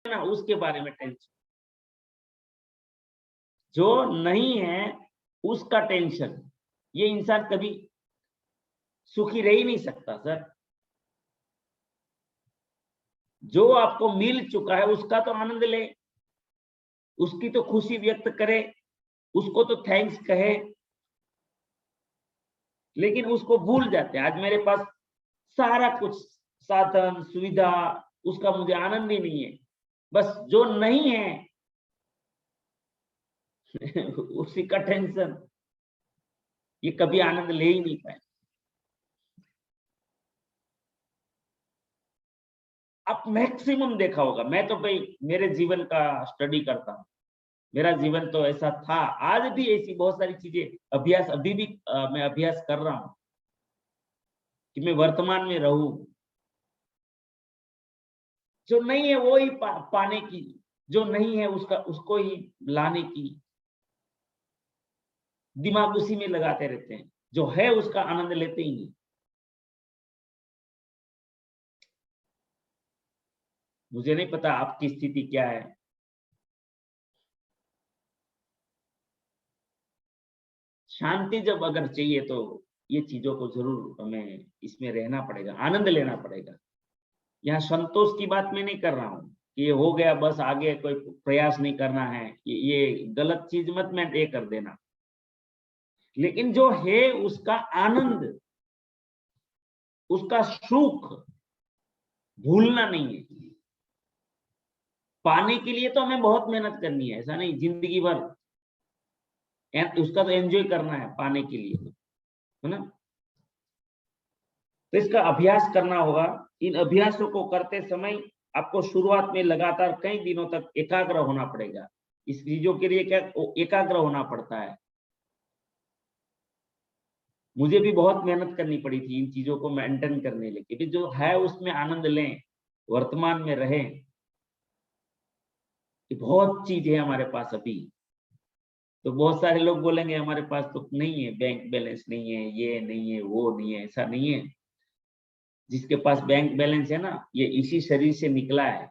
ना, उसके बारे में टेंशन। जो नहीं है उसका टेंशन, ये इंसान कभी सुखी रह ही नहीं सकता सर। जो आपको मिल चुका है उसका तो आनंद ले, उसकी तो खुशी व्यक्त करे, उसको तो थैंक्स कहे, लेकिन उसको भूल जाते हैं। आज मेरे पास सारा कुछ साधन सुविधा, उसका मुझे आनंद ही नहीं है। बस जो नहीं है उसी का टेंशन, ये कभी आनंद ले ही नहीं पाए। आप मैक्सिमम देखा होगा, मैं तो भाई मेरे जीवन का स्टडी करता हूँ, मेरा जीवन तो ऐसा था, आज भी ऐसी बहुत सारी चीजें अभ्यास अभी भी मैं अभ्यास कर रहा हूँ कि मैं वर्तमान में रहूं। जो नहीं है वो ही पाने की, जो नहीं है उसका उसको ही लाने की, दिमाग उसी में लगाते रहते हैं, जो है उसका आनंद लेते ही नहीं। मुझे नहीं पता आपकी स्थिति क्या है। शांति जब अगर चाहिए तो ये चीजों को जरूर हमें इसमें रहना पड़ेगा, आनंद लेना पड़ेगा। यहाँ संतोष की बात मैं नहीं कर रहा हूँ कि ये हो गया बस, आगे कोई प्रयास नहीं करना है, ये गलत चीज मत मैं ये कर देना। लेकिन जो है उसका आनंद, उसका सुख भूलना नहीं है। पाने के लिए तो हमें बहुत मेहनत करनी है, ऐसा नहीं जिंदगी भर उसका तो एंजॉय करना है पाने के लिए, है ना। तो इसका अभ्यास करना होगा। इन अभ्यासों को करते समय आपको शुरुआत में लगातार कई दिनों तक एकाग्र होना पड़ेगा। इस चीजों के लिए क्या एकाग्र होना पड़ता है। मुझे भी बहुत मेहनत करनी पड़ी थी इन चीजों को मेंटेन करने के लिए, जो है उसमें आनंद लें, वर्तमान में रहें। बहुत चीज है हमारे पास अभी। तो बहुत सारे लोग बोलेंगे हमारे पास तो नहीं है, बैंक बैलेंस नहीं है, ये नहीं है, वो नहीं है। ऐसा नहीं है। जिसके पास बैंक बैलेंस है ना, ये इसी शरीर से निकला है।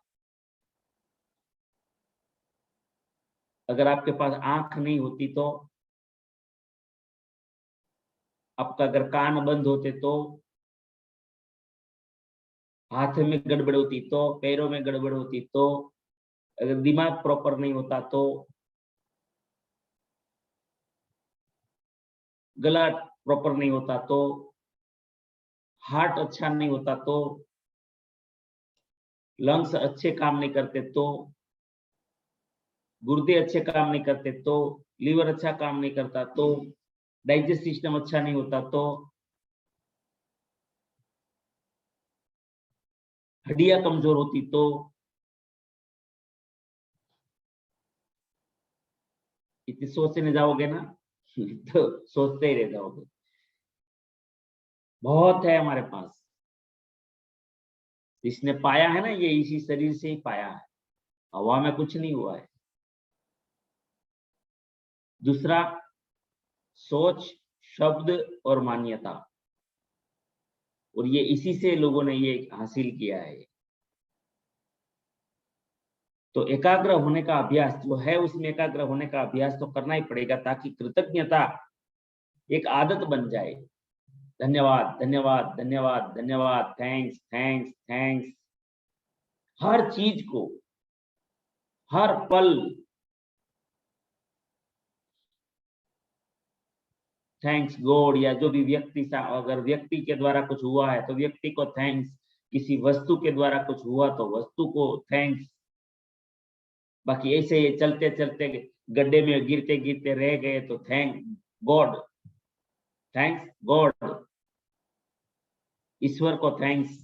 अगर आपके पास आंख नहीं होती तो, आपका अगर कान बंद होते तो, हाथ में गड़बड़ होती तो, पैरों में गड़बड़ होती तो, अगर दिमाग प्रॉपर नहीं होता तो, गला प्रॉपर नहीं होता तो, हार्ट अच्छा नहीं होता तो, लंग्स अच्छे काम नहीं करते तो, गुर्दे अच्छे काम नहीं करते तो, लीवर अच्छा काम नहीं करता तो, डाइजेस्ट सिस्टम अच्छा नहीं होता तो, हड्डियां कमजोर होती तो, इतनी सोचने जाओगे ना तो सोचते ही रह जाओगे। बहुत है हमारे पास, इसने पाया है ना, ये इसी शरीर से ही पाया है, हवा में कुछ नहीं हुआ है। दूसरा, सोच, शब्द और मान्यता, और ये इसी से लोगों ने ये हासिल किया है। तो एकाग्र होने का अभ्यास जो है, उसमें एकाग्र होने का अभ्यास तो करना ही पड़ेगा, ताकि कृतज्ञता एक आदत बन जाए। धन्यवाद धन्यवाद धन्यवाद धन्यवाद, थैंक्स थैंक्स थैंक्स, हर चीज को, हर पल थैंक्स गॉड, या जो भी व्यक्ति सा, अगर व्यक्ति के द्वारा कुछ हुआ है तो व्यक्ति को थैंक्स, किसी वस्तु के द्वारा कुछ हुआ तो वस्तु को थैंक्स। बाकी ऐसे चलते चलते गड्ढे में गिरते गिरते रह गए तो थैंक गॉड, थैंक्स गॉड, ईश्वर को थैंक्स।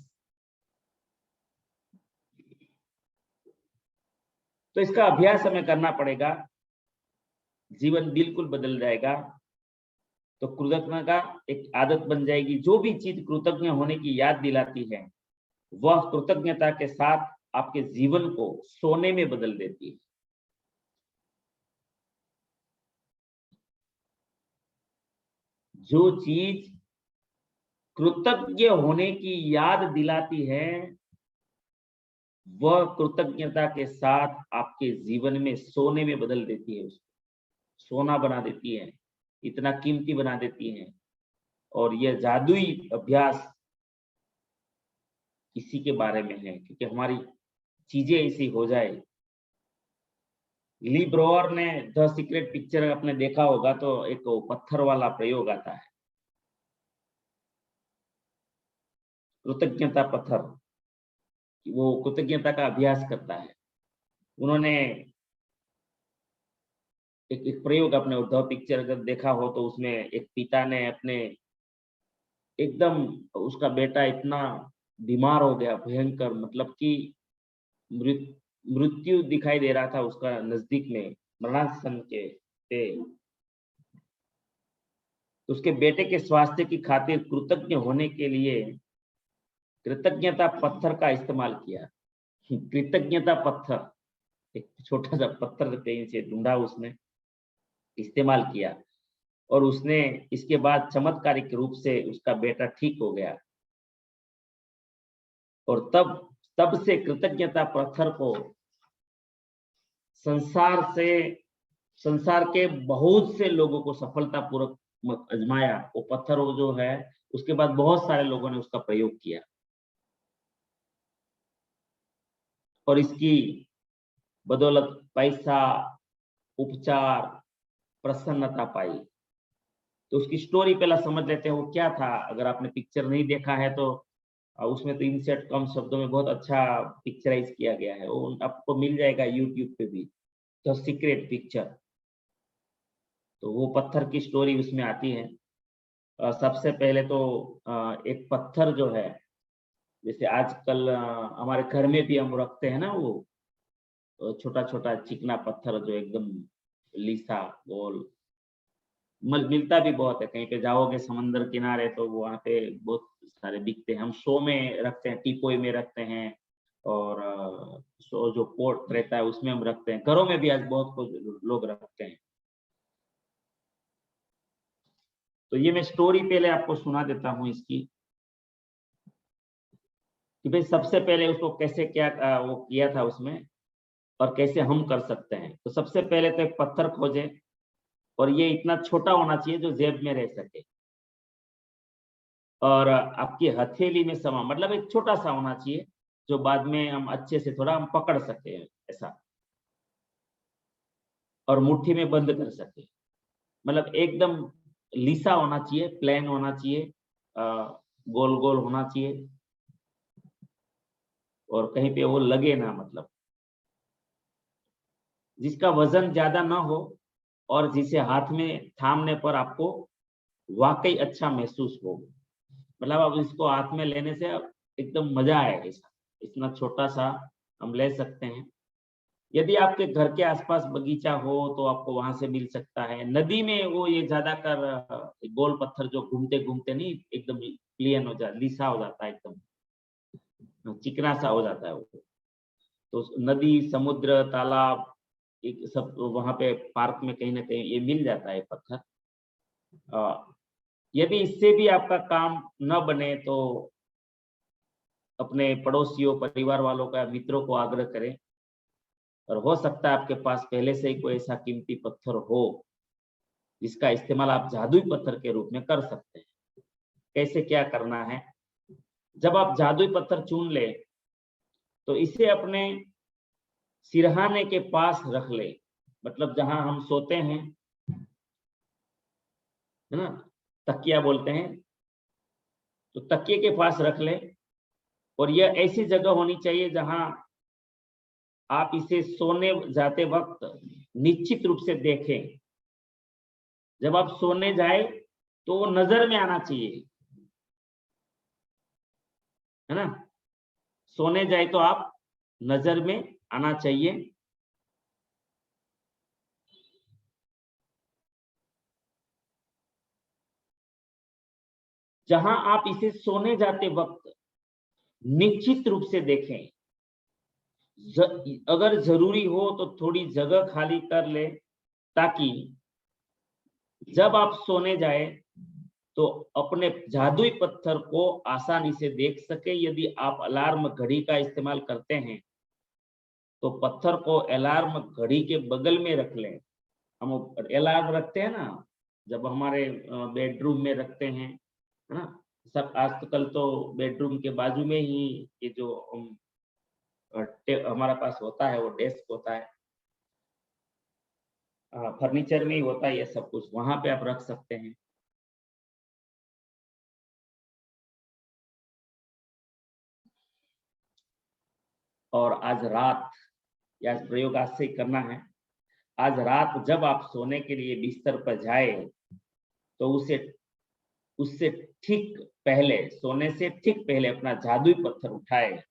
तो इसका अभ्यास हमें करना पड़ेगा, जीवन बिल्कुल बदल जाएगा। तो कृतज्ञता का एक आदत बन जाएगी। जो भी चीज कृतज्ञ होने की याद दिलाती है, वह कृतज्ञता के साथ आपके जीवन को सोने में बदल देती है। जो चीज कृतज्ञ होने की याद दिलाती है, वह कृतज्ञता के साथ आपके जीवन में सोने में बदल देती है, उसको सोना बना देती है, इतना कीमती बना देती है। और यह जादुई अभ्यास इसी के बारे में है, क्योंकि हमारी चीजें ऐसी हो जाए। ली ब्रोअर ने द सीक्रेट पिक्चर आपने देखा होगा, तो एक पत्थर वाला प्रयोग आता है, कृतज्ञता पत्थर। वो कृतज्ञता का अभ्यास करता है। उन्होंने एक प्रयोग अपने द पिक्चर अगर देखा हो तो उसमें एक पिता ने अपने एकदम उसका बेटा इतना बीमार हो गया भयंकर, मतलब कि मृत्यु दिखाई दे रहा था उसका नजदीक में, मरणासन के पे। तो उसके बेटे के स्वास्थ्य की खातिर कृतज्ञ होने के लिए कृतज्ञता पत्थर का इस्तेमाल किया। कृतज्ञता पत्थर, एक छोटा सा पत्थर कहीं से ढूंढा, उसने इस्तेमाल किया, और उसने इसके बाद चमत्कारिक रूप से उसका बेटा ठीक हो गया। और तब तब से कृतज्ञता पत्थर को संसार से संसार के बहुत से लोगों को सफलतापूर्वक आजमाया वो पत्थर, वो जो है, उसके बाद बहुत सारे लोगों ने उसका प्रयोग किया और इसकी बदौलत पैसा, उपचार, प्रसन्नता पाई। तो उसकी स्टोरी पहला समझ लेते हैं वो क्या था। अगर आपने पिक्चर नहीं देखा है तो उसमें तो इनसेट कम शब्दों में बहुत अच्छा पिक्चराइज किया गया है, वो आपको मिल जाएगा यूट्यूब पे भी, द सीक्रेट पिक्चर। तो वो पत्थर की स्टोरी उसमें आती है। सबसे पहले तो एक पत्थर जो है, जैसे आजकल हमारे घर में भी हम रखते हैं ना, वो छोटा छोटा चिकना पत्थर जो एकदम लीसा गोल, मिलता भी बहुत है। कहीं पे जाओगे समंदर किनारे तो वहाँ पे बहुत सारे बिकते हैं। हम शो में रखते हैं, टीपोई में रखते हैं, और शो जो पोर्ट रहता है उसमें हम रखते हैं। घरों में भी आज बहुत कुछ लोग रखते हैं। तो ये मैं स्टोरी पहले आपको सुना देता हूँ इसकी, कि भाई सबसे पहले उसको कैसे क्या वो किया था उसमें, और कैसे हम कर सकते हैं। तो सबसे पहले तो एक पत्थर खोजे, और ये इतना छोटा होना चाहिए जो जेब में रह सके, और आपकी हथेली में समा, मतलब एक छोटा सा होना चाहिए जो बाद में हम अच्छे से थोड़ा हम पकड़ सकते हैं ऐसा, और मुट्ठी में बंद कर सके। मतलब एकदम लीसा होना चाहिए, प्लेन होना चाहिए, गोल गोल होना चाहिए, और कहीं पे वो लगे ना, मतलब जिसका वजन ज्यादा ना हो, और जिसे हाथ में थामने पर आपको वाकई अच्छा महसूस हो। मतलब अब इसको हाथ में लेने से एकदम मजा आए ऐसा। इतना छोटा सा हम ले सकते हैं। यदि आपके घर के आसपास बगीचा हो तो आपको वहां से मिल सकता है। नदी में वो ये ज्यादातर गोल पत्थर जो घूमते घूमते नहीं एकदम प्लेन हो जाता, लीसा हो जाता है, एकदम चिकना सा हो जाता है वो। तो नदी, समुद्र, तालाब, एक सब वहां पे पार्क में कहीं ना कहीं ये मिल जाता है पत्थर। यदि इससे भी आपका काम न बने तो अपने पड़ोसियों, परिवार वालों का, मित्रों को आग्रह करें। और हो सकता है आपके पास पहले से ही कोई ऐसा कीमती पत्थर हो जिसका इस्तेमाल आप जादुई पत्थर के रूप में कर सकते हैं। कैसे क्या करना है, जब आप जादुई पत्थर चुन ले तो इसे अपने सिरहाने के पास रख ले, मतलब जहां हम सोते हैं, है ना, तकिया बोलते हैं, तो तकिए के पास रख ले। और यह ऐसी जगह होनी चाहिए जहां आप इसे सोने जाते वक्त निश्चित रूप से देखें। जब आप सोने जाए तो वो नजर में आना चाहिए, है ना। सोने जाए तो आप नजर में आना चाहिए। जहां आप इसे सोने जाते वक्त निश्चित रूप से देखें। अगर जरूरी हो तो थोड़ी जगह खाली कर ले, ताकि जब आप सोने जाए तो अपने जादुई पत्थर को आसानी से देख सके। यदि आप अलार्म घड़ी का इस्तेमाल करते हैं तो पत्थर को अलार्म घड़ी के बगल में रख लें। हम अलार्म रखते हैं ना, जब हमारे बेडरूम में रखते हैं, है ना। सब आजकल तो बेडरूम के बाजू में ही ये जो हमारा पास होता है वो डेस्क होता है, फर्नीचर में ही होता है ये सब कुछ, वहां पे आप रख सकते हैं। और आज रात, या प्रयोग आज से ही करना है, आज रात जब आप सोने के लिए बिस्तर पर जाए तो उससे ठीक पहले, सोने से ठीक पहले अपना जादुई पत्थर उठाए,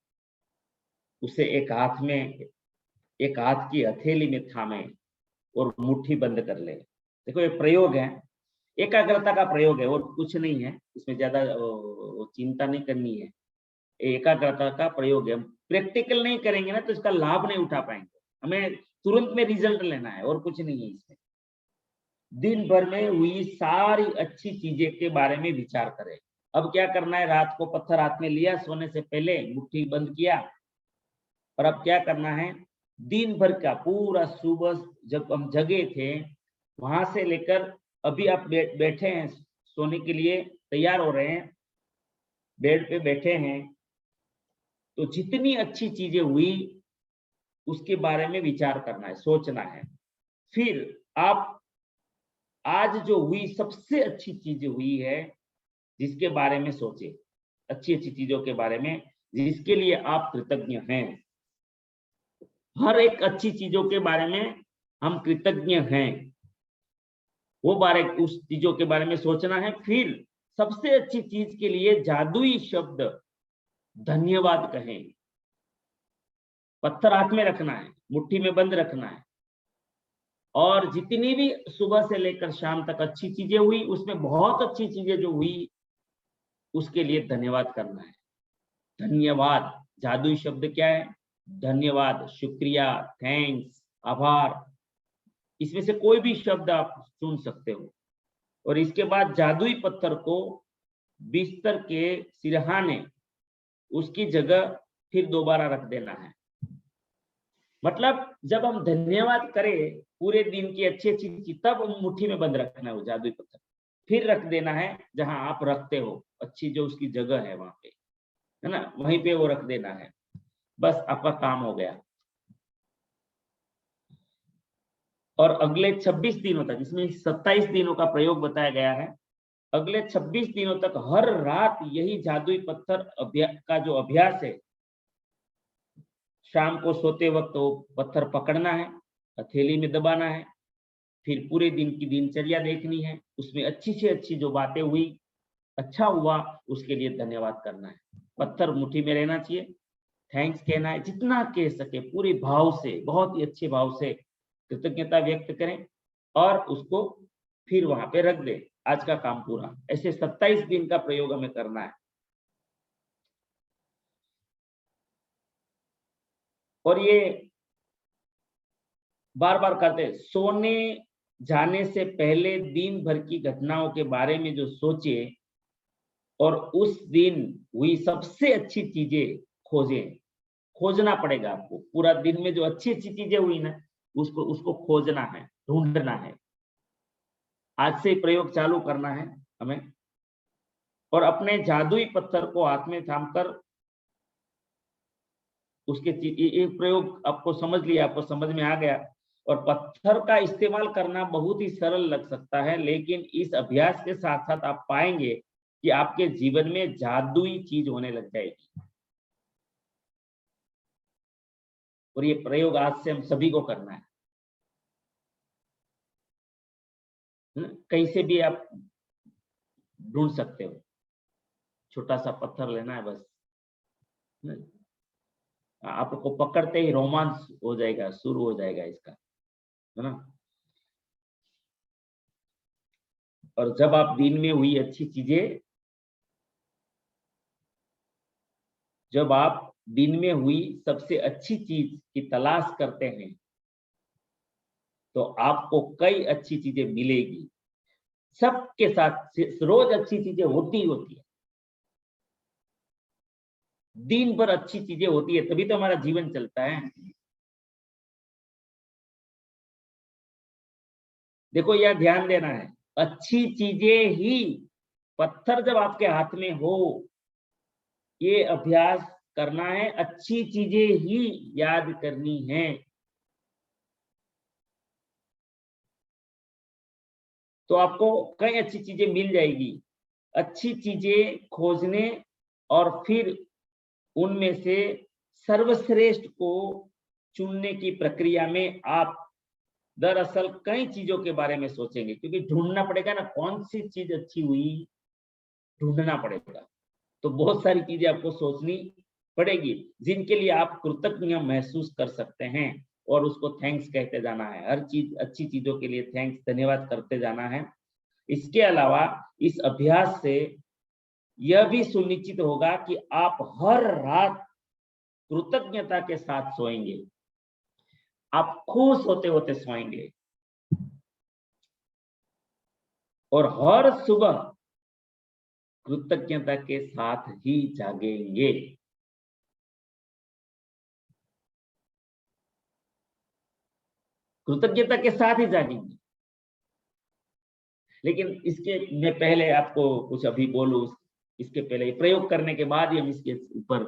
उसे एक हाथ की हथेली में थामे और मुट्ठी बंद कर ले। देखो ये प्रयोग है, एकाग्रता का प्रयोग है और कुछ नहीं है, इसमें ज्यादा चिंता नहीं करनी है। एकाग्रता का प्रयोग है, प्रैक्टिकल नहीं करेंगे ना तो इसका लाभ नहीं उठा पाएंगे। हमें तुरंत में रिजल्ट लेना है और कुछ नहीं है इसमें। दिन भर में हुई सारी अच्छी चीजें के बारे में विचार करें। अब क्या करना है, रात को पत्थर हाथ में लिया, सोने से पहले मुट्ठी बंद किया, और अब क्या करना है, दिन भर का पूरा सुबह जब हम जगे थे वहां से लेकर अभी आप बैठे हैं सोने के लिए, तैयार हो रहे हैं, बेड पे बैठे हैं, तो जितनी अच्छी चीजें हुई उसके बारे में विचार करना है, सोचना है। फिर आप आज जो हुई सबसे अच्छी चीज हुई है जिसके बारे में सोचे, अच्छी अच्छी चीजों के बारे में जिसके लिए आप कृतज्ञ हैं। हर एक अच्छी चीजों के बारे में हम कृतज्ञ हैं, वो बारे उस चीजों के बारे में सोचना है। फिर सबसे अच्छी चीज के लिए जादुई शब्द धन्यवाद कहें। पत्थर हाथ में रखना है, मुट्ठी में बंद रखना है, और जितनी भी सुबह से लेकर शाम तक अच्छी चीजें हुई उसमें बहुत अच्छी चीजें जो हुई उसके लिए धन्यवाद करना है। धन्यवाद, जादुई शब्द क्या है, धन्यवाद, शुक्रिया, थैंक्स, आभार, इसमें से कोई भी शब्द आप सुन सकते हो। और इसके बाद जादुई पत्थर को बिस्तर के सिरहाने उसकी जगह फिर दोबारा रख देना है। मतलब जब हम धन्यवाद करें पूरे दिन की अच्छी अच्छी चीज, तब मुट्ठी में बंद रखना है वो जादुई पत्थर, फिर रख देना है जहां आप रखते हो, अच्छी जो उसकी जगह है वहां पे, है ना, वहीं पे वो रख देना है। बस आपका काम हो गया। और अगले 26 दिनों तक, इसमें 27 दिनों का प्रयोग बताया गया है, अगले 26 दिनों तक हर रात यही जादुई पत्थर का जो अभ्यास है, शाम को सोते वक्त वो पत्थर पकड़ना है, हथेली में दबाना है, फिर पूरे दिन की दिनचर्या देखनी है, उसमें अच्छी से अच्छी जो बातें हुई, अच्छा हुआ, उसके लिए धन्यवाद करना है। पत्थर मुट्ठी में रहना चाहिए, थैंक्स कहना है, जितना कह सके पूरे भाव से, बहुत ही अच्छे भाव से कृतज्ञता व्यक्त करें और उसको फिर वहां पे रख दें। आज का काम पूरा। ऐसे 27 दिन का प्रयोग हमें करना है। और ये बार बार करते, सोने जाने से पहले दिन भर की घटनाओं के बारे में जो सोचे और उस दिन हुई सबसे अच्छी चीजें खोजें। खोजना पड़ेगा आपको, पूरा दिन में जो अच्छी अच्छी चीजें हुई ना उसको उसको खोजना है, ढूंढना है। आज से प्रयोग चालू करना है हमें। और अपने जादुई पत्थर को हाथ में थामकर उसके एक प्रयोग आपको समझ लिया, आपको समझ में आ गया। और पत्थर का इस्तेमाल करना बहुत ही सरल लग सकता है, लेकिन इस अभ्यास के साथ साथ आप पाएंगे कि आपके जीवन में जादुई चीज होने लग जाएगी। और ये प्रयोग आज से हम सभी को करना है। कहीं से भी आप ढूंढ सकते हो, छोटा सा पत्थर लेना है बस, आपको पकड़ते ही रोमांच हो जाएगा, शुरू हो जाएगा इसका, है ना। और जब आप दिन में हुई अच्छी चीजें, जब आप दिन में हुई सबसे अच्छी चीज की तलाश करते हैं तो आपको कई अच्छी चीजें मिलेगी। सबके साथ रोज अच्छी चीजें होती है, दिन भर अच्छी चीजें होती है, तभी तो हमारा जीवन चलता है। देखो यह ध्यान देना है, अच्छी चीजें ही, पत्थर जब आपके हाथ में हो, ये अभ्यास करना है, अच्छी चीजें ही याद करनी है। तो आपको कई अच्छी चीजें मिल जाएगी। अच्छी चीजें खोजने और फिर उनमें से सर्वश्रेष्ठ को चुनने की प्रक्रिया में आप दरअसल कई चीजों के बारे में सोचेंगे, क्योंकि ढूंढना पड़ेगा ना कौन सी चीज अच्छी हुई, ढूंढना पड़ेगा। तो बहुत सारी चीजें आपको सोचनी पड़ेगी जिनके लिए आप कृतज्ञ महसूस कर सकते हैं, और उसको थैंक्स कहते जाना है। हर चीज, अच्छी चीजों के लिए थैंक्स, धन्यवाद करते जाना है। इसके अलावा इस अभ्यास से यह भी सुनिश्चित होगा कि आप हर रात कृतज्ञता के साथ सोएंगे, आप खुश होते होते सोएंगे, और हर सुबह कृतज्ञता के साथ ही जागेंगे। कृतज्ञता के साथ ही जागेंगे। लेकिन इसके मैं पहले आपको कुछ अभी बोलूं, इसके पहले प्रयोग करने के बाद ही हम इसके ऊपर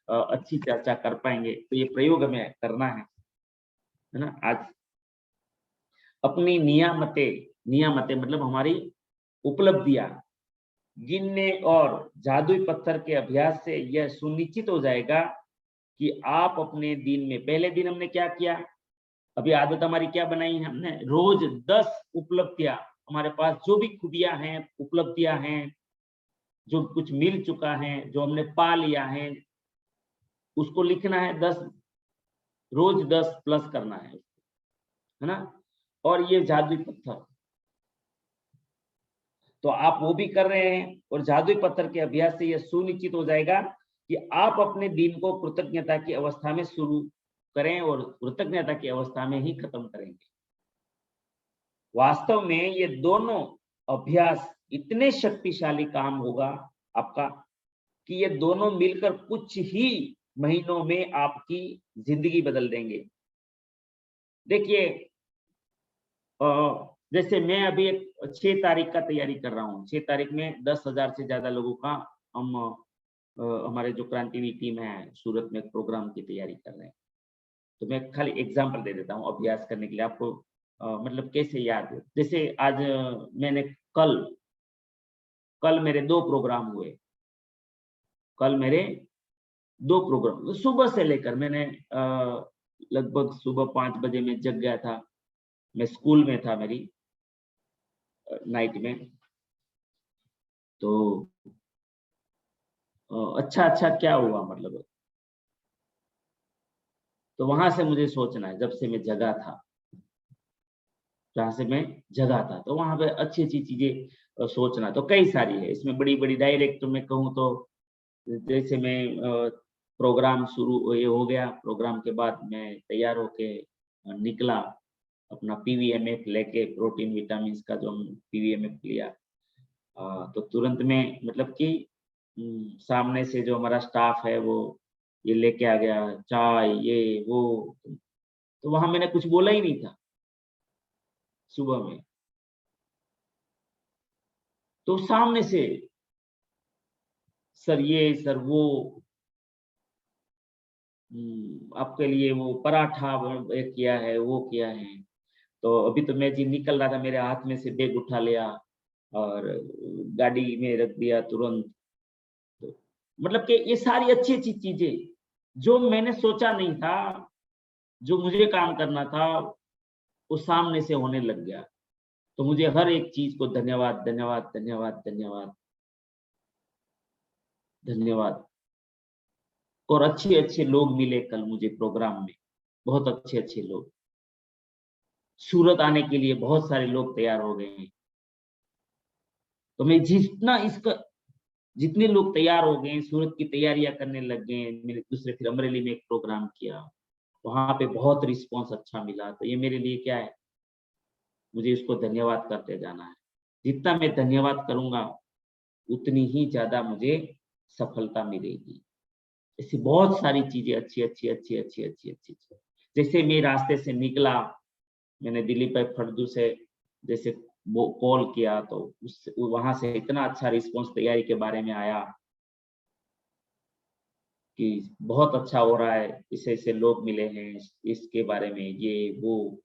अच्छी चर्चा कर पाएंगे। तो ये प्रयोग हमें करना है ना। आज अपनी नियामतें मतलब हमारी उपलब्धियां गिनने और जादुई पत्थर के अभ्यास से यह सुनिश्चित हो जाएगा कि आप अपने दिन में, पहले दिन हमने क्या किया, अभी आदत हमारी क्या बनाई है हमने, रोज 10 उपलब्धियां, हमारे पास जो भी खूबियां हैं, उपलब्धियां हैं, जो कुछ मिल चुका है, जो हमने पा लिया है, उसको लिखना है। 10 रोज 10 प्लस करना है ना। और ये जादुई पत्थर, तो आप वो भी कर रहे हैं, और जादुई पत्थर के अभ्यास से यह सुनिश्चित हो जाएगा कि आप अपने दिन को कृतज्ञता की अवस्था में शुरू करें और कृतज्ञता की अवस्था में ही खत्म करेंगे। वास्तव में ये दोनों अभ्यास इतने शक्तिशाली काम होगा आपका कि ये दोनों मिलकर कुछ ही महीनों में आपकी जिंदगी बदल देंगे। देखिए, जैसे मैं अभी एक 6 तारीख का तैयारी कर रहा हूँ। 6 तारीख में 10,000 से ज्यादा लोगों का हम हमारे जो क्रांतिवीर टीम है सूरत में प्रोग्राम की तैयारी कर रहे हैं। तो मैं खाली एग्जांपल दे देता हूँ अभ्यास करने के लिए आपको, मतलब कैसे याद है। जैसे आज मैंने कल मेरे 2 प्रोग्राम हुए। कल मेरे 2 प्रोग्राम सुबह से लेकर, मैंने लगभग सुबह 5 बजे मैं जग गया था। मैं स्कूल में था मेरी नाइट में। तो अच्छा क्या हुआ मतलब, तो वहां से मुझे सोचना है, जब से मैं जगा था, जहां से मैं जगा था, तो वहां पे अच्छी अच्छी चीजें सोचना। तो कई सारी है इसमें, बड़ी बड़ी डायरेक्ट मैं कहूँ तो, जैसे मैं प्रोग्राम शुरू ये हो गया, प्रोग्राम के बाद मैं तैयार होके निकला अपना पीवीएमएफ लेके, प्रोटीन विटामिन का जो हम पीवीएमएफ लिया। तो तुरंत में मतलब कि सामने से जो हमारा स्टाफ है वो ये लेके आ गया चाय ये वो। तो वहां मैंने कुछ बोला ही नहीं था सुबह में। तो सामने से सर ये सर वो, आपके लिए वो पराठा किया है, वो किया है। तो अभी तो मैं जी निकल रहा था, मेरे हाथ में से बैग उठा लिया और गाड़ी में रख दिया तुरंत। तो मतलब कि ये सारी अच्छी अच्छी चीजें जो मैंने सोचा नहीं था, जो मुझे काम करना था, वो सामने से होने लग गया। तो मुझे हर एक चीज को धन्यवाद धन्यवाद धन्यवाद धन्यवाद धन्यवाद। और अच्छे अच्छे लोग मिले कल मुझे प्रोग्राम में, बहुत अच्छे अच्छे लोग। सूरत आने के लिए बहुत सारे लोग तैयार हो गए हैं। तो मैं जितने लोग तैयार हो गए, सूरत की तैयारियां करने लग गए। मैंने दूसरे फिर अमरेली में एक प्रोग्राम किया, वहां पे बहुत रिस्पांस अच्छा मिला। तो ये मेरे लिए क्या है, मुझे इसको धन्यवाद करते जाना है। जितना मैं धन्यवाद करूंगा उतनी ही ज्यादा मुझे सफलता मिलेगी। ऐसी बहुत सारी चीजें अच्छी अच्छी अच्छी अच्छी अच्छी अच्छी अच्छी। जैसे मैं रास्ते से निकला, मैंने दिलीप भाई फड़दू से जैसे वो कॉल किया तो उस वहां से इतना अच्छा रिस्पॉन्स तैयारी के बारे में आया कि बहुत अच्छा हो रहा है, इससे ऐसे लोग मिले हैं, इसके बारे में ये वो,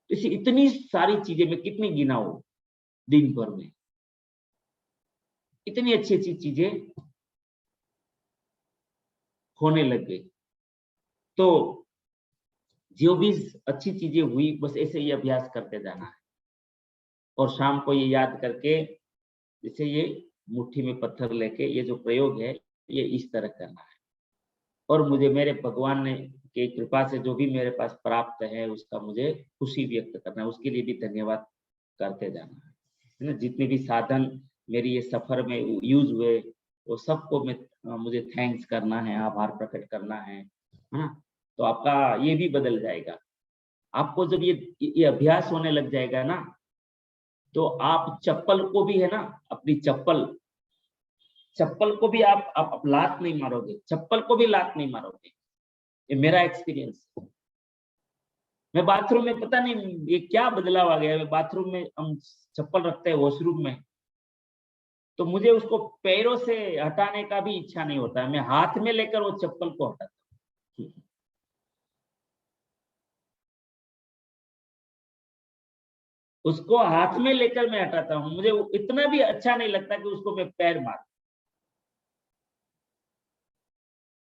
इसी इतनी सारी चीजें मैं कितनी गिनाऊं दिन भर में, इतनी अच्छी अच्छी चीजें होने लग गई। तो जो भी अच्छी चीजें हुई बस ऐसे ही अभ्यास करते जाना है, और शाम को ये याद करके जैसे ये मुट्ठी में पत्थर लेके ये जो प्रयोग है ये इस तरह करना है, और मुझे मेरे भगवान ने की कृपा से जो भी मेरे पास प्राप्त है उसका मुझे खुशी व्यक्त करना है, उसके लिए भी धन्यवाद करते जाना है ना। जितने भी साधन मेरी ये सफर में यूज हुए वो सबको मैं मुझे थैंक्स करना है, आभार प्रकट करना है ना। तो आपका ये भी बदल जाएगा। आपको जब ये अभ्यास होने लग जाएगा ना, तो आप चप्पल को भी है ना, अपनी चप्पल चप्पल को भी आप लात नहीं मारोगे, चप्पल को भी लात नहीं मारोगे। ये मेरा एक्सपीरियंस। मैं बाथरूम में पता नहीं ये क्या बदलाव आ गया है, बाथरूम में हम चप्पल रखते हैं वॉशरूम में, तो मुझे उसको पैरों से हटाने का भी इच्छा नहीं होता है, मैं हाथ में लेकर वो चप्पल को हटाता हूँ। उसको हाथ में लेकर मैं हटाता हूँ, मुझे वो इतना भी अच्छा नहीं लगता कि उसको मैं पैर मार,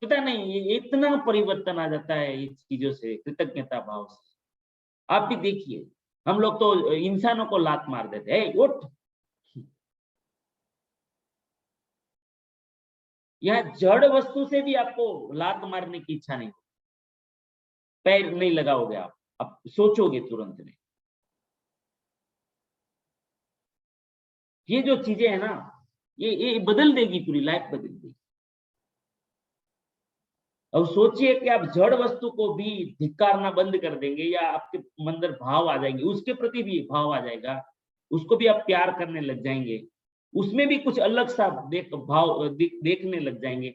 पता नहीं ये इतना परिवर्तन आ जाता है ये चीजों से, कृतज्ञता भाव से। आप भी देखिए, हम लोग तो इंसानों को लात मार देते हैं, उठ। यह जड़ वस्तु से भी आपको लात मारने की इच्छा नहीं, पैर नहीं लगाओगे आप सोचोगे तुरंत में। ये जो चीजें है ना, ये बदल देगी, पूरी लाइफ बदल देगी। अब सोचिए कि आप जड़ वस्तु को भी धिक्कारना बंद कर देंगे, या आपके अंदर भाव आ जाएंगे, उसके प्रति भी भाव आ जाएगा, उसको भी आप प्यार करने लग जाएंगे, उसमें भी कुछ अलग सा देखने लग जाएंगे।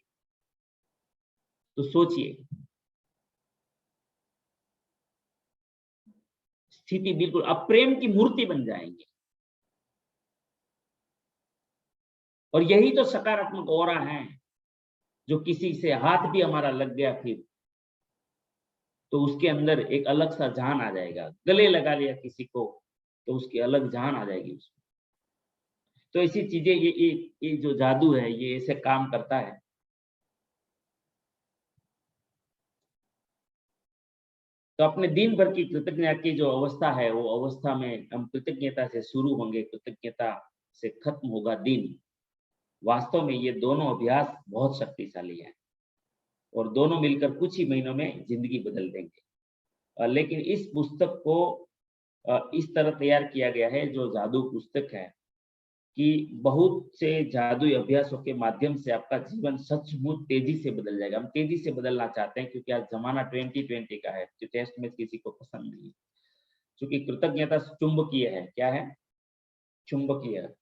तो सोचिए, स्थिति बिल्कुल आप प्रेम की मूर्ति बन जाएंगे। और यही तो सकारात्मक ऑरा है, जो किसी से हाथ भी हमारा लग गया फिर तो उसके अंदर एक अलग सा जान आ जाएगा, गले लगा लिया किसी को तो उसकी अलग जान आ जाएगी उसमें। तो ऐसी चीजें ये जो जादू है ये ऐसे काम करता है। तो अपने दिन भर की कृतज्ञता की जो अवस्था है वो अवस्था में हम कृतज्ञता से शुरू होंगे, कृतज्ञता से खत्म होगा दिन। वास्तव में ये दोनों अभ्यास बहुत शक्तिशाली है, और दोनों मिलकर कुछ ही महीनों में जिंदगी बदल देंगे। लेकिन इस पुस्तक को इस तरह तैयार किया गया है, जो जादू पुस्तक है, कि बहुत से जादुई अभ्यासों के माध्यम से आपका जीवन सचमुच तेजी से बदल जाएगा। हम तेजी से बदलना चाहते हैं, क्योंकि आज जमाना 2020 का है, जो टेस्ट में किसी को पसंद नहीं। क्योंकि कृतज्ञता चुंबकीय है, क्या है, चुंबकीय है,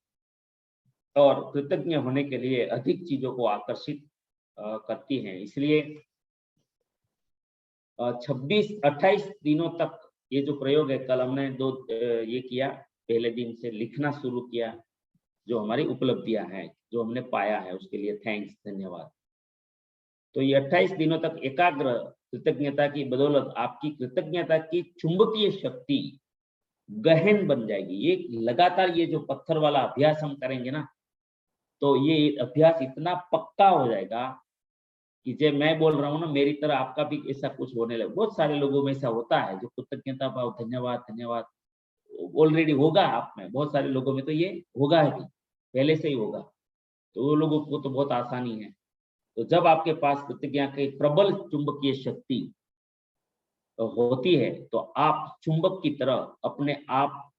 और कृतज्ञ होने के लिए अधिक चीजों को आकर्षित करती है। इसलिए 26-28 दिनों तक ये जो प्रयोग है, कल हमने ये किया, पहले दिन से लिखना शुरू किया, जो हमारी उपलब्धियां हैं, जो हमने पाया है, उसके लिए थैंक्स, धन्यवाद। तो ये 28 दिनों तक एकाग्र कृतज्ञता की बदौलत आपकी कृतज्ञता की चुंबकीय शक्ति गहन बन जाएगी। ये लगातार ये जो पत्थर वाला अभ्यास हम करेंगे ना, तो ये अभ्यास इतना पक्का हो जाएगा कि जब मैं बोल रहा हूँ ना, मेरी तरह आपका भी ऐसा कुछ होने लगे। बहुत सारे लोगों में ऐसा होता है, जो कृतज्ञता भाव, धन्यवाद धन्यवाद ऑलरेडी होगा आप में, बहुत सारे लोगों में तो ये होगा ही, पहले से ही होगा। तो वो लोगों को तो बहुत आसानी है। तो जब आपके पास कृतज्ञता की प्रबल चुंबकीय शक्ति होती है, तो आप चुंबक की तरह अपने आप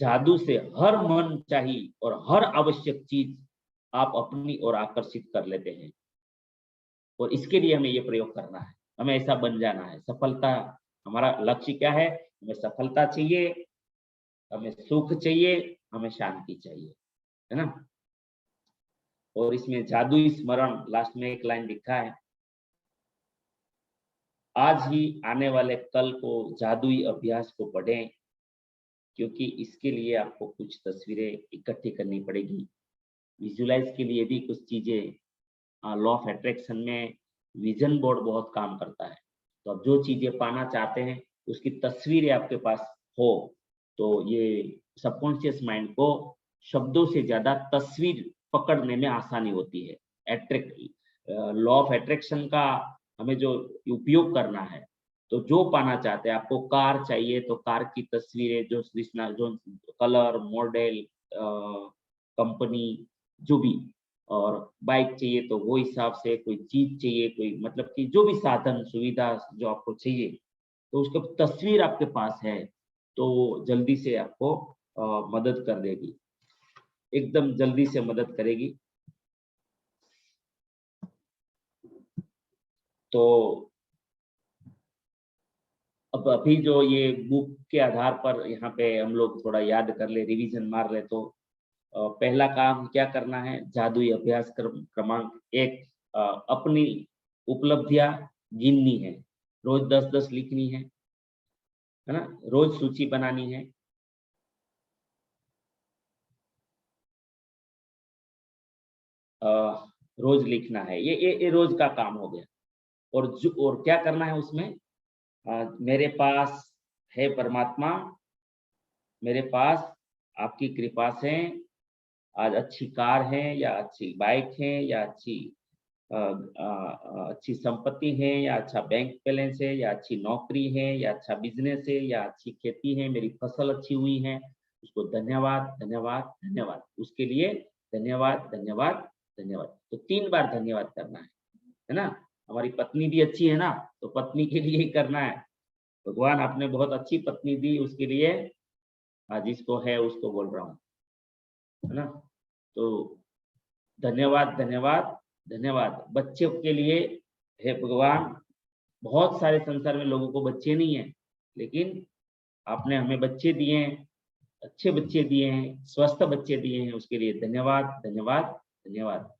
जादू से हर मन चाही और हर आवश्यक चीज आप अपनी ओर आकर्षित कर लेते हैं। और इसके लिए हमें ये प्रयोग करना है, हमें ऐसा बन जाना है। सफलता हमारा लक्ष्य क्या है, हमें सफलता चाहिए, हमें सुख चाहिए, हमें शांति चाहिए, है ना। और इसमें जादुई स्मरण लास्ट में एक लाइन लिखा है, आज ही आने वाले कल को जादुई अभ्यास को पढ़ें, क्योंकि इसके लिए आपको कुछ तस्वीरें इकट्ठी करनी पड़ेगी। विजुअलाइज के लिए भी कुछ चीज़ें लॉ ऑफ अट्रैक्शन में विज़न बोर्ड बहुत काम करता है। तो आप जो चीज़ें पाना चाहते हैं, उसकी तस्वीरें आपके पास हो, तो ये सबकॉन्शियस माइंड को शब्दों से ज़्यादा तस्वीर पकड़ने में आसानी होती है। लॉ ऑफ अट्रैक्शन का हमें जो उपयोग करना है, तो जो पाना चाहते हैं, आपको कार चाहिए तो कार की तस्वीरें जो कलर, मॉडल, कंपनी जो भी, और बाइक चाहिए तो वो हिसाब से, कोई चीज़ चाहिए, कोई मतलब कि जो भी साधन, सुविधा जो आपको चाहिए, तो उसकी तस्वीर आपके पास है, तो जल्दी से आपको मदद कर देगी, एकदम जल्दी से मदद करेगी। तो अब अभी जो ये बुक के आधार पर यहाँ पे हम लोग थोड़ा याद कर ले, रिवीजन मार ले, तो पहला काम क्या करना है, जादुई अभ्यास क्रमांक 1, अपनी उपलब्धियां गिननी है, रोज 10-10 लिखनी है ना, रोज सूची बनानी है। अ, रोज लिखना है, ये रोज का काम हो गया। और क्या करना है उसमें, मेरे पास है परमात्मा, मेरे पास आपकी कृपा से आज अच्छी कार है, या अच्छी बाइक है, या अच्छी संपत्ति है, या अच्छा बैंक बैलेंस है, या अच्छी नौकरी है, या अच्छा बिजनेस है, या अच्छी खेती है, मेरी फसल अच्छी हुई है, उसको धन्यवाद, धन्यवाद, धन्यवाद, उसके लिए धन्यवाद, धन्यवाद, धन्यवाद। तो 3 बार धन्यवाद करना है ना? हमारी पत्नी भी अच्छी है ना, तो पत्नी के लिए ही करना है। भगवान आपने बहुत अच्छी पत्नी दी, उसके लिए जिसको है उसको बोल रहा हूँ, है ना? तो धन्यवाद, धन्यवाद, धन्यवाद। बच्चों के लिए, हे भगवान, बहुत सारे संसार में लोगों को बच्चे नहीं हैं, लेकिन आपने हमें बच्चे दिए हैं, अच्छे बच्चे दिए हैं, स्वस्थ बच्चे दिए हैं, उसके लिए धन्यवाद, धन्यवाद, धन्यवाद।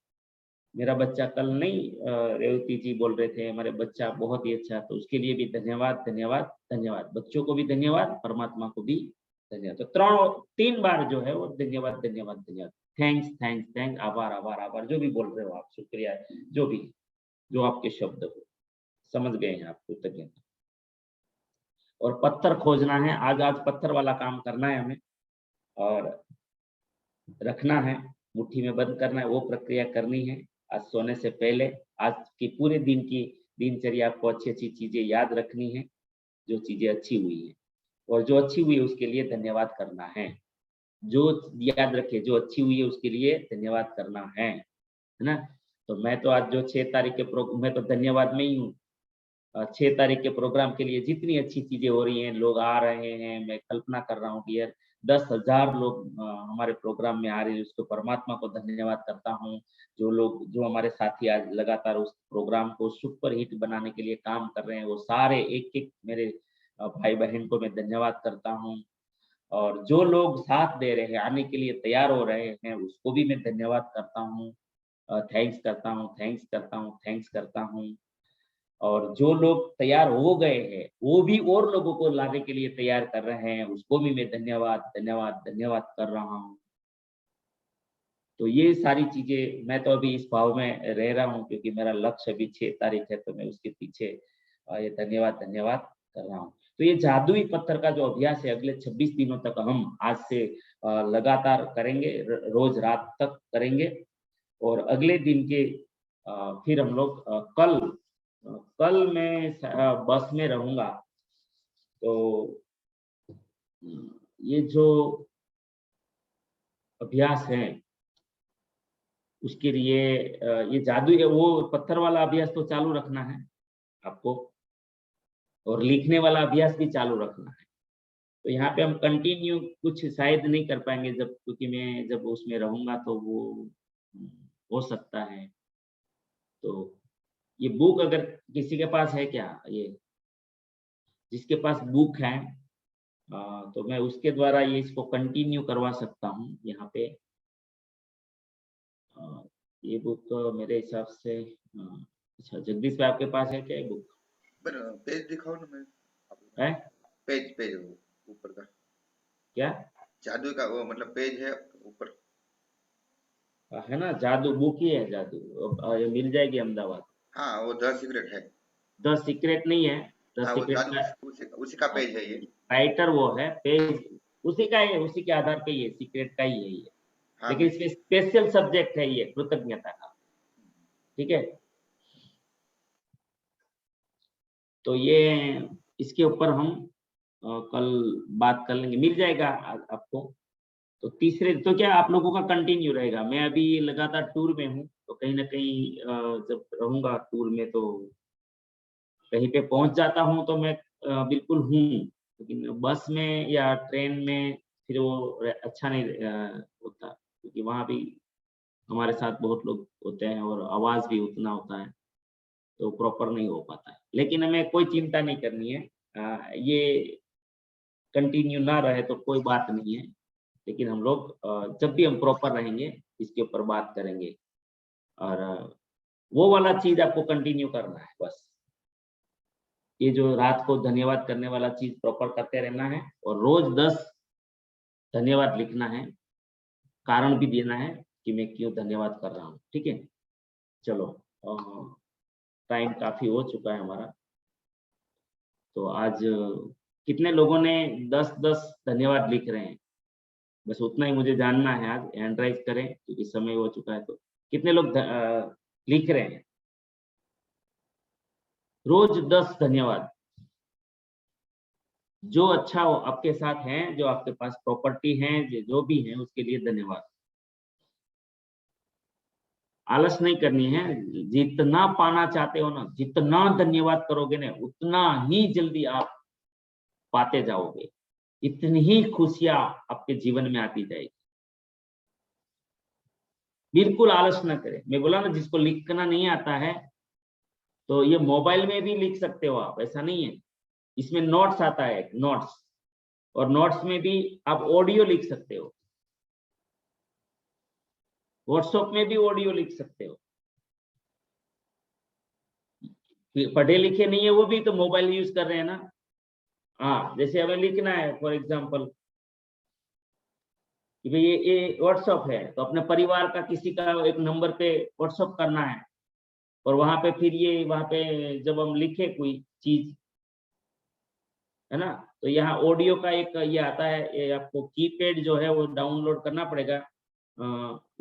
मेरा बच्चा कल नहीं, रेवती जी बोल रहे थे हमारे बच्चा बहुत ही अच्छा, तो उसके लिए भी धन्यवाद, धन्यवाद, धन्यवाद। बच्चों को भी धन्यवाद, परमात्मा को भी धन्यवाद। तो 3 बार जो है वो धन्यवाद, धन्यवाद, धन्यवाद। थैंक्स, थैंक्स, थैंक्स, आभार, आभार, आभार, जो भी बोल रहे हो आप, शुक्रिया, जो भी, जो आपके शब्द हो, समझ गए हैं आप, कृतज्ञता। और पत्थर खोजना है, आज पत्थर वाला काम करना है हमें, और रखना है, मुट्ठी में बंद करना है, वो प्रक्रिया करनी है। आज सोने से पहले, आज की पूरे दिन की दिनचर्या आपको अच्छी-अच्छी चीज़ें याद रखनी है, जो चीज़ें अच्छी हुई हैं, और जो अच्छी हुई है उसके लिए धन्यवाद करना है। जो याद रखें, जो अच्छी हुई है उसके लिए धन्यवाद करना है ना? तो मैं तो आज जो 6 तारीख के मैं तो धन्यवाद में ही हूँ। 6 तारीख के प्रोग्राम के लिए जितनी अच्छी चीज़ें हो रही हैं, लोग आ रहे हैं, मैं कल्पना कर रहा हूँ कि यार 10,000 लोग हमारे प्रोग्राम में आ रहे हैं, उसको परमात्मा को धन्यवाद करता हूँ। जो हमारे साथी आज लगातार उस प्रोग्राम को सुपर हिट बनाने के लिए काम कर रहे हैं, वो सारे एक-एक मेरे भाई-बहन को मैं धन्यवाद करता हूँ। और जो लोग साथ दे रहे हैं, आने के लिए तैयार हो रहे हैं, उसको भी मैं धन्यवाद करता हूँ। थैंक्स करता हूँ, थैंक्स करता हूँ, थैंक्स करता हूँ। और जो लोग तैयार हो गए हैं, वो भी और लोगों को लाने के लिए तैयार कर रहे हैं, उसको भी मैं धन्यवाद, धन्यवाद, धन्यवाद कर रहा हूँ। तो ये सारी चीज़ें, मैं तो अभी इस भाव में रह रहा हूँ, क्योंकि मेरा लक्ष्य अभी 6 तारीख है, तो मैं उसके पीछे ये धन्यवाद, धन्यवाद कर रहा हूँ। तो ये जादुई पत्थर का जो अभ्यास है, अगले 26 दिनों तक हम आज से लगातार करेंगे, रोज़ रात तक करेंगे। और अगले दिन के फिर हम लोग कल मैं बस में रहूँगा, तो ये जो अभ्यास है, उसके लिए ये जादू है, वो पत्थर वाला अभ्यास तो चालू रखना है आपको, और लिखने वाला अभ्यास भी चालू रखना है। तो यहाँ पे हम कंटिन्यू कुछ शायद नहीं कर पाएँगे, क्योंकि मैं जब उसमें रहूँगा तो वो उम, हो सकता है। तो ये बुक अगर किसी के पास है क्या? ये जिसके पास बुक है, तो मैं उसके द्वारा ये इसको कंटिन्यू करवा सकता हूँ यहाँ पे। अ, ये बुक मेरे हिसाब से, अच्छा, जगदीश भाई आपके पास है क्या ये बुक? पर पेज दिखाओ ना मैं, है? पेज पेज ऊपर का। क्या जादू का वो मतलब पेज है ऊपर? है ना, जादू बुक ही है, जादू ये मिल जाएगी अहमदाबाद। हाँ, वो द सीक्रेट है। द सीक्रेट नहीं है, द हाँ, वो सीक्रेट जादू का उसी का पेज है ये। राइटर वो है, पेज उसी का है, उसी के आधार पे ये सीक्रेट का ही है ये। हाँ, लेकिन मैं इसमें स्पेशल सब्जेक्ट है ये कृतज्ञता का, ठीक है। तो ये इसके ऊपर हम कल बात कर लेंगे, मिल जाएगा आपको। तो तीसरे तो क्या आप लोगों का कंटिन्यू रहेगा, मैं अभी लगातार टूर में हूँ, तो कहीं ना कहीं जब रहूंगा टूर में तो कहीं पे पहुंच जाता हूँ तो मैं बिल्कुल हूँ, लेकिन बस में या ट्रेन में फिर वो अच्छा नहीं होता, क्योंकि वहां भी हमारे साथ बहुत लोग होते हैं और आवाज भी उतना होता है, तो प्रॉपर नहीं हो पाता है। लेकिन हमें कोई चिंता नहीं करनी है, ये कंटिन्यू ना रहे तो कोई बात नहीं है, लेकिन हम लोग जब भी हम प्रॉपर रहेंगे इसके ऊपर बात करेंगे। और वो वाला चीज आपको कंटिन्यू करना है बस, ये जो रात को धन्यवाद करने वाला चीज प्रॉपर करते रहना है, और रोज 10 धन्यवाद लिखना है, कारण भी देना है कि मैं क्यों धन्यवाद कर रहा हूँ, ठीक है। चलो, टाइम काफी हो चुका है हमारा, तो आज कितने लोगों ने 10-10 धन्यवाद लिख रहे हैं, बस उतना ही मुझे जानना है। आज हैंड राइज करें क्योंकि समय हो चुका है, तो कितने लोग लिख रहे हैं रोज 10 धन्यवाद। जो अच्छा हो आपके साथ है, जो आपके पास प्रॉपर्टी है, जो भी है उसके लिए धन्यवाद। आलस नहीं करनी है, जितना पाना चाहते हो ना, जितना धन्यवाद करोगे ना उतना ही जल्दी आप पाते जाओगे, इतनी ही खुशियां आपके जीवन में आती जाएगी। बिल्कुल आलस ना करें, मैं बोला ना जिसको लिखना नहीं आता है तो ये मोबाइल में भी लिख सकते हो आप, ऐसा नहीं है। इसमें नोट्स आता है, नोट्स, और नोट्स में भी आप ऑडियो लिख सकते हो, व्हाट्सएप में भी ऑडियो लिख सकते हो। पढ़े लिखे नहीं है वो भी तो मोबाइल यूज कर रहे हैं ना। हाँ, जैसे हमें लिखना है फॉर एग्जांपल कि भाई ये व्हाट्सएप है, तो अपने परिवार का किसी का एक नंबर पे व्हाट्सएप करना है, और वहां पे फिर ये वहां पे जब हम लिखे कोई चीज, है ना, तो यहाँ ऑडियो का एक ये आता है, ये आपको कीपैड जो है वो डाउनलोड करना पड़ेगा।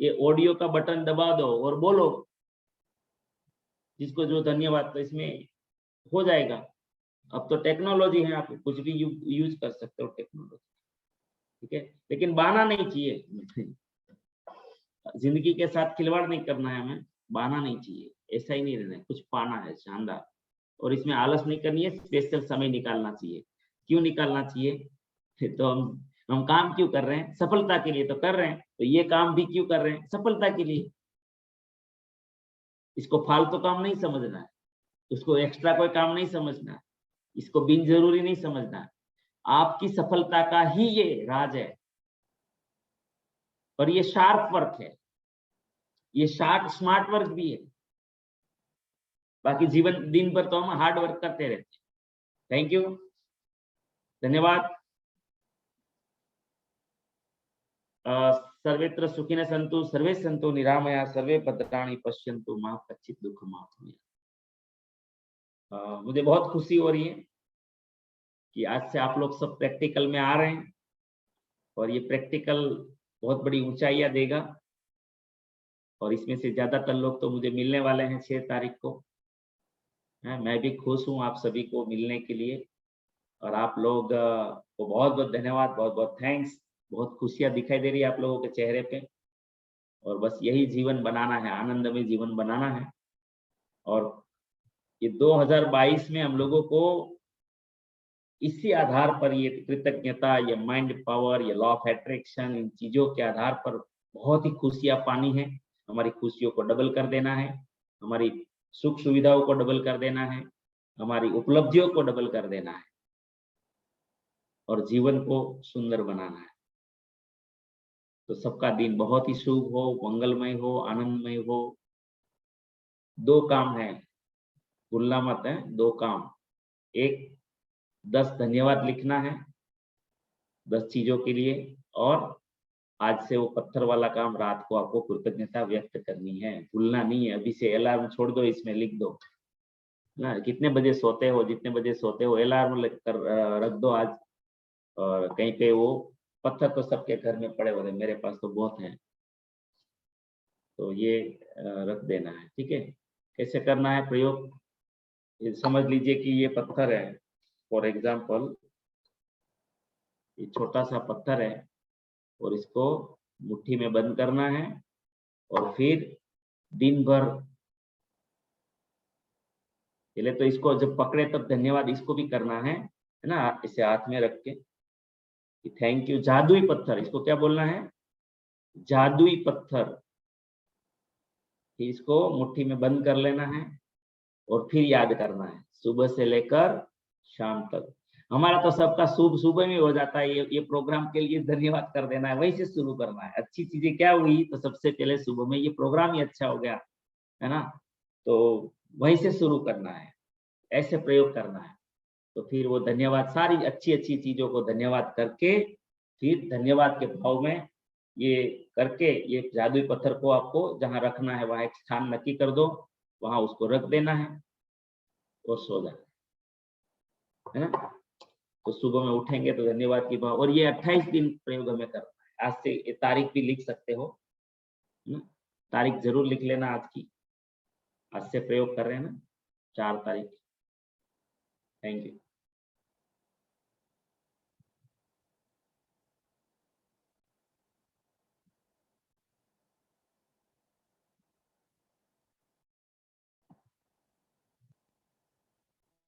ये ऑडियो का बटन दबा दो और बोलो जिसको जो धन्यवाद, तो इसमें हो जाएगा। अब तो टेक्नोलॉजी है, आप कुछ भी यूज कर सकते हो टेक्नोलॉजी, ठीक है। लेकिन बहाना नहीं चाहिए जिंदगी के साथ खिलवाड़ नहीं करना है हमें, बहाना नहीं चाहिए, ऐसा ही नहीं रहना है, कुछ पाना है शानदार। और इसमें आलस नहीं करनी है, स्पेशल समय निकालना चाहिए। क्यों निकालना चाहिए तो हम काम क्यों कर रहे हैं, सफलता के लिए तो कर रहे हैं, तो ये काम भी क्यों कर रहे हैं, सफलता के लिए। इसको फालतू काम नहीं समझना है, उसको एक्स्ट्रा कोई काम नहीं समझना है, इसको बिन जरूरी नहीं समझना है। आपकी सफलता का ही ये राज है, और ये शार्प वर्क है, ये शार्प स्मार्ट वर्क भी है। बाकी जीवन दिन भर तो हम हार्ड वर्क करते रहते हैं। थैंक यू, धन्यवाद। सर्वेत्र सुखिनः सन्तु सर्वे सन्तु निरामया सर्वे भद्राणि पश्यन्तु मा कश्चित् दुःखम् आप्नुयात्। मुझे बहुत खुशी हो रही है कि आज से आप लोग सब प्रैक्टिकल में आ रहे हैं, और ये प्रैक्टिकल बहुत बड़ी ऊंचाइयां देगा, और इसमें से ज्यादातर लोग तो मुझे मिलने वाले हैं 6 तारीख को। मैं भी खुश हूँ आप सभी को मिलने के लिए, और आप लोग को बहुत बहुत धन्यवाद, बहुत बहुत थैंक्स। बहुत खुशियां दिखाई दे रही है आप लोगों के चेहरे पे, और बस यही जीवन बनाना है, आनंदमय जीवन बनाना है। और ये 2022 में हम लोगों को इसी आधार पर, ये कृतज्ञता, ये माइंड पावर, ये लॉ ऑफ अट्रैक्शन, इन चीजों के आधार पर बहुत ही खुशियां पानी है। हमारी खुशियों को डबल कर देना है, हमारी सुख सुविधाओं को डबल कर देना है, हमारी उपलब्धियों को डबल कर देना है, और जीवन को सुंदर बनाना है। तो सबका दिन बहुत ही शुभ हो, मंगलमय हो, आनंदमय हो। 2 काम है, भूलना मत है, 2 काम। एक, 10 धन्यवाद लिखना है, 10 चीजों के लिए, और आज से वो पत्थर वाला काम रात को आपको कृतज्ञता व्यक्त करनी है, भूलना नहीं है। अभी से अलार्म छोड़ दो, इसमें लिख दो ना, कितने बजे सोते हो, जितने बजे सोते हो अलार्म रख दो आज। और कहीं पे वो पत्थर तो सबके घर में पड़े होते हैं, मेरे पास तो बहुत हैं, तो ये रख देना है, ठीक है। कैसे करना है प्रयोग, ये समझ लीजिए कि ये पत्थर है, फॉर एग्जाम्पल ये छोटा सा पत्थर है, और इसको मुट्ठी में बंद करना है, और फिर दिन भर, पहले तो इसको जब पकड़े तब धन्यवाद इसको भी करना है ना, इसे हाथ में रख के थैंक यू। जादुई पत्थर, इसको क्या बोलना है, जादुई पत्थर। इसको मुट्ठी में बंद कर लेना है और फिर याद करना है सुबह से लेकर शाम तक। हमारा तो सबका सुबह में हो जाता है, ये प्रोग्राम के लिए धन्यवाद कर देना है, वहीं से शुरू करना है। अच्छी चीजें क्या हुई तो सबसे पहले सुबह में ये प्रोग्राम ही अच्छा हो गया, है ना, तो वहीं से शुरू करना है, ऐसे प्रयोग करना है। तो फिर वो धन्यवाद, सारी अच्छी अच्छी चीजों को धन्यवाद करके, फिर धन्यवाद के भाव में ये करके, ये जादुई पत्थर को आपको जहां रखना है वहां एक स्थान नक्की कर दो, वहां उसको रख देना है और सो जाना है ना। तो सुबह में उठेंगे तो धन्यवाद की भाव, और ये 28 दिन प्रयोग हमें करना है। आज से ये तारीख भी लिख सकते हो ना, तारीख जरूर लिख लेना आज की, आज से प्रयोग कर रहे हैं ना, 4 तारीख। Thank you.